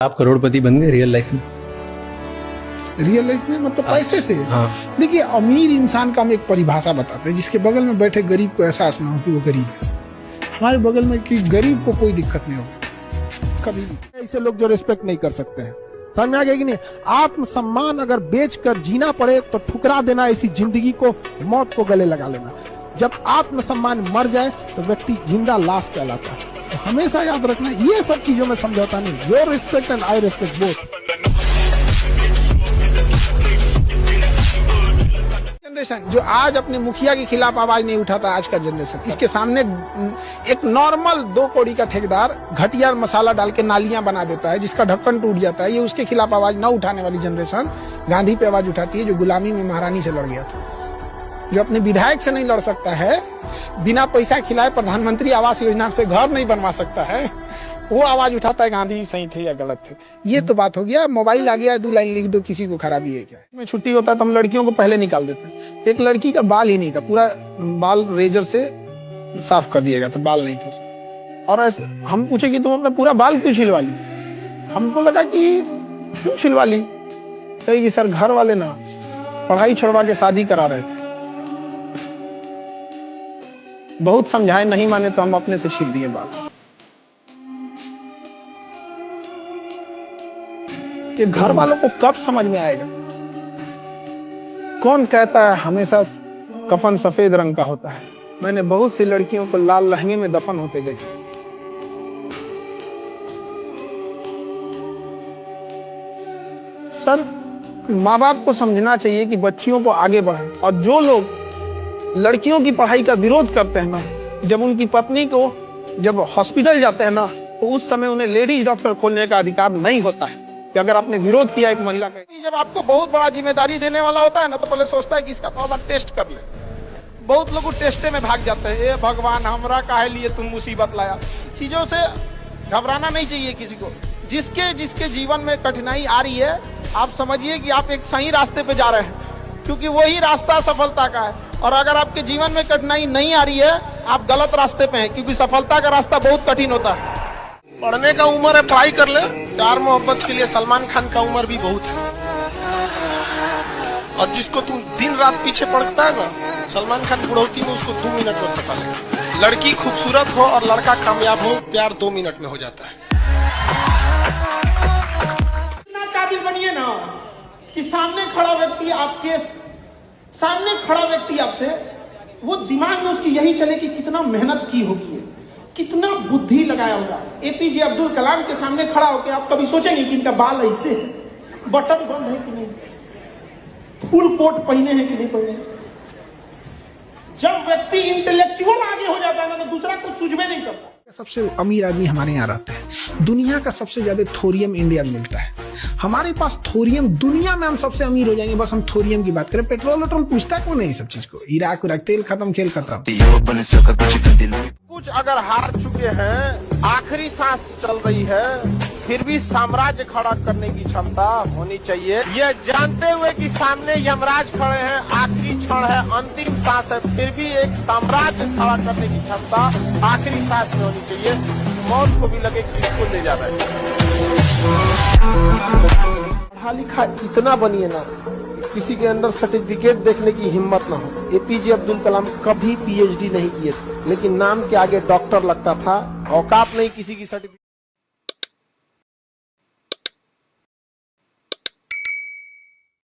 आप करोड़पति बन गए रियल लाइफ में? रियल लाइफ में मतलब पैसे से? हाँ। देखिए, अमीर इंसान का हम एक परिभाषा बताते हैं जिसके बगल में बैठे गरीब को एहसास ना हो कि वो गरीब है। हमारे बगल में कि गरीब को कोई दिक्कत नहीं होगी कभी भी। ऐसे लोग जो रिस्पेक्ट नहीं कर सकते हैं, समझ में आ गया कि नहीं? आत्मसम्मान अगर बेचकर जीना पड़े तो ठुकरा देना, ऐसी जिंदगी को, मौत को गले लगा लेना। जब आत्मसम्मान मर जाए तो व्यक्ति जिंदा लाश कहलाता है। तो हमेशा याद रखना, ये सब चीजों में समझौता नहीं। Your respect and I respect both. Generation जो आज अपने मुखिया के खिलाफ आवाज नहीं उठाता, आज का जनरेशन, इसके सामने एक नॉर्मल 2 कौड़ी का ठेकेदार घटिया मसाला डाल के नालियां बना देता है जिसका ढक्कन टूट जाता है। ये उसके खिलाफ आवाज न उठाने वाली जनरेशन गांधी पे आवाज उठाती है, जो गुलामी में महारानी से लड़ गया था, जो अपने विधायक से नहीं लड़ सकता है, बिना पैसा खिलाए प्रधानमंत्री आवास योजना से घर नहीं बनवा सकता है, वो आवाज उठाता है गांधी सही थे या गलत थे। ये तो बात हो गया। मोबाइल आ गया है, 2 लाइन लिख दो, किसी को खराबी है क्या? में छुट्टी होता है तो हम लड़कियों को पहले निकाल देते हैं। एक लड़की का बाल ही नहीं था, पूरा बाल रेजर से साफ कर दिया गया था, बाल नहीं था। और हम पूछे कि तुम अपना पूरा बाल क्यों छिलवा ली? हमको लगा कि क्यों छिलवा ली, कहेगी सर घर वाले ना पढ़ाई छोड़वा के शादी करा रहे थे, बहुत समझाए नहीं माने तो हम अपने से छील दिए बाल। ये घर वालों को कब समझ में आएगा? कौन कहता है हमेशा कफन सफेद रंग का होता है? मैंने बहुत सी लड़कियों को लाल लहंगे में दफन होते देखे। सर, माँ बाप को समझना चाहिए कि बच्चियों को आगे बढ़ाएं। और जो लोग लड़कियों की पढ़ाई का विरोध करते हैं ना, जब उनकी पत्नी को जब हॉस्पिटल जाते हैं ना, तो उस समय उन्हें लेडीज डॉक्टर खोलने का अधिकार नहीं होता है कि अगर आपने विरोध किया एक महिला का। जब आपको बहुत बड़ा जिम्मेदारी देने वाला होता है ना, तो पहले सोचता है कि इसका तो अब टेस्ट कर ले। बहुत लोग टेस्टे में भाग जाते हैं। ए भगवान, हमरा काहे लिए तुम मुसीबत लाया। चीजों से घबराना नहीं चाहिए किसी को। जिसके जिसके जीवन में कठिनाई आ रही है, आप समझिए कि आप एक सही रास्ते पे जा रहे हैं, क्योंकि वही रास्ता सफलता का है। और अगर आपके जीवन में कठिनाई नहीं आ रही है, आप गलत रास्ते पे हैं, क्योंकि सफलता का रास्ता बहुत कठिन होता है। पढ़ने का उम्र है, पढ़ाई कर ले। प्यार मोहब्बत के लिए सलमान खान का उम्र भी बहुत है। और जिसको तुम दिन रात पीछे पड़ता है ना, सलमान खान बुढ़ौती में उसको 2 मिनट में फंसा लेगा। लड़की खूबसूरत हो और लड़का कामयाब हो, प्यार 2 मिनट में हो जाता है। इतना काबिल बनिए ना कि सामने खड़ा व्यक्ति आपसे, वो दिमाग में उसकी यही चले कि कितना मेहनत की होगी, कितना बुद्धि लगाया होगा। एपीजे अब्दुल कलाम के सामने खड़ा होकर आप कभी सोचेंगे कि इनका बाल ऐसे है, बटन बंद है कि नहीं, फुल कोट पहने हैं कि नहीं पहने। जब व्यक्ति इंटेलेक्चुअल आगे हो जाता है ना, तो दूसरा कुछ सूझबे नहीं करता। सबसे अमीर आदमी हमारे यहाँ रहते हैं। दुनिया का सबसे ज्यादा थोरियम इंडिया में मिलता है। हमारे पास थोरियम, दुनिया में हम सबसे अमीर हो जाएंगे बस हम थोरियम की बात करें। पेट्रोल वेट्रोल पूछता कौन है? सब चीज को इराक उराक, तेल खत्म, खेल खत्म। कुछ अगर हार चुके हैं, आखिरी सांस चल रही है, फिर भी साम्राज्य खड़ा करने की क्षमता होनी चाहिए। ये जानते हुए कि सामने यमराज खड़े हैं, आखिरी क्षण है, अंतिम सांस है, फिर भी एक साम्राज्य खड़ा करने की क्षमता आखिरी सांस में होनी चाहिए। मौत को भी लगे कि इसको ले जाना है। पढ़ा लिखा इतना बनिए ना, किसी के अंदर सर्टिफिकेट देखने की हिम्मत ना हो। एपीजे अब्दुल कलाम कभी पीएचडी नहीं किए थे, लेकिन नाम के आगे डॉक्टर लगता था। औकात नहीं किसी की सर्टिफिकेट